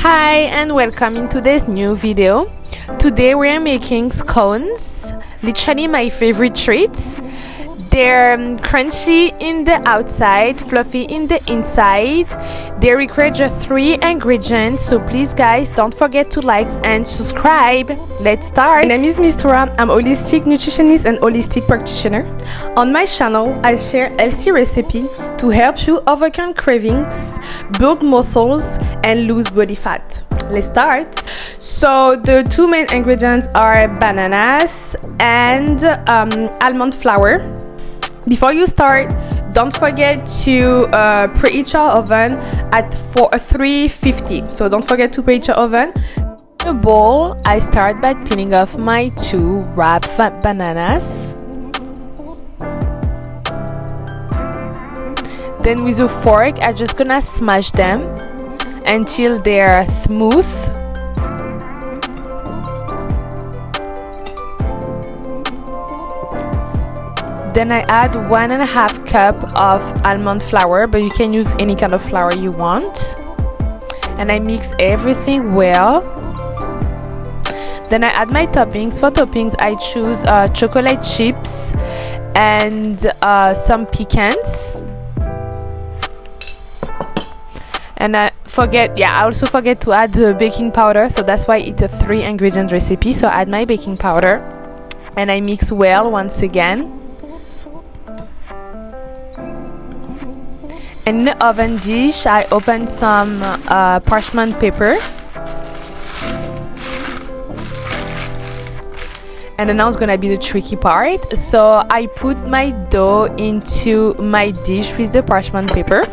Hi and welcome into this new video. Today we are making scones, literally my favorite treats. They're crunchy in the outside, fluffy in the inside. They require just 3 ingredients, so please guys don't forget to like and subscribe. Let's start. My name is Miss Tora. I'm a holistic nutritionist and holistic practitioner. On my channel, I share healthy recipes to help you overcome cravings, build muscles, and lose body fat. Let's start. So the 2 main ingredients are bananas and almond flour. Before you start, don't forget to preheat your oven at 350. So don't forget to preheat your oven. In a bowl, I start by peeling off my 2 wrapped bananas. Then with a fork, I'm just gonna smash them until they're smooth. Then I add 1.5 cup of almond flour, but you can use any kind of flour you want. And I mix everything well. Then I add my toppings. For toppings, I choose chocolate chips and some pecans. And I also forget to add the baking powder, so that's why it's a 3 ingredient recipe. So I add my baking powder and I mix well once again. In the oven dish, I open some parchment paper. And then now it's gonna be the tricky part. So I put my dough into my dish with the parchment paper.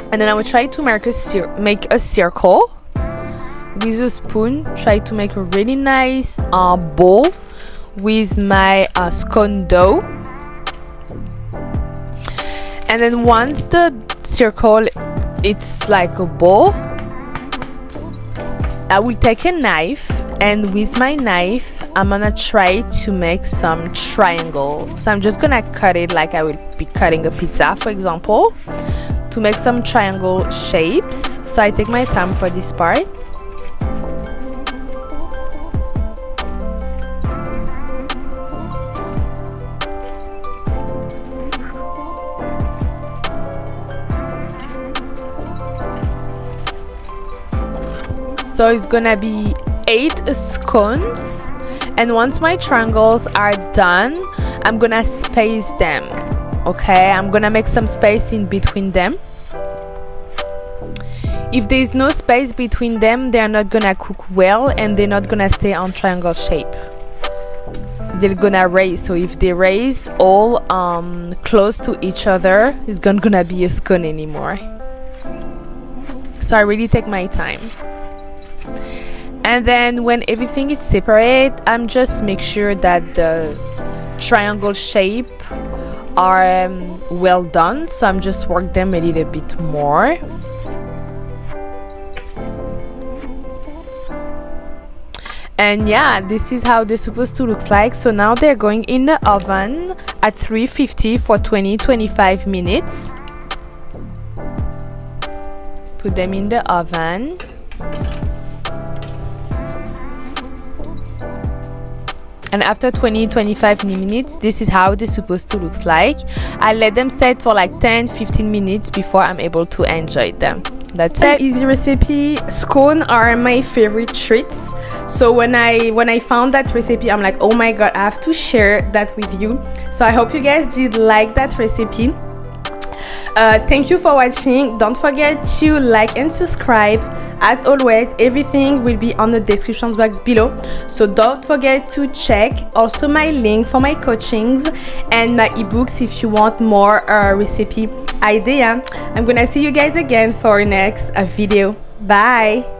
And then I will try to make a circle with a spoon. Try to make a really nice bowl with my scone dough. And then once the circle it's like a ball, I will take a knife, and with my knife I'm gonna try to make some triangle. So I'm just gonna cut it like I will be cutting a pizza, for example, to make some triangle shapes. So I take my time for this part. So it's gonna be 8 scones, and once my triangles are done, I'm gonna space them. Okay, I'm gonna make some space in between them. If there's no space between them, they're not gonna cook well and they're not gonna stay on triangle shape. They're gonna raise. So if they raise all close to each other, it's not gonna be a scone anymore. So I really take my time. And then when everything is separate, I'm just make sure that the triangle shape are well done. So I'm just work them a little bit more. And yeah, this is how they're supposed to look like. So now they're going in the oven at 350 for 20-25 minutes. Put them in the oven. And after 20-25 minutes, this is how they're supposed to look like. I let them set for like 10-15 minutes before I'm able to enjoy them. That's it. Easy recipe. Scones are my favorite treats. So when I found that recipe, I'm like, oh my god, I have to share that with you. So I hope you guys did like that recipe. Thank you for watching. Don't forget to like and subscribe. As always, everything will be on the description box below, so don't forget to check also my link for my coachings and my ebooks if you want more recipe idea. I'm gonna see you guys again for next video. Bye.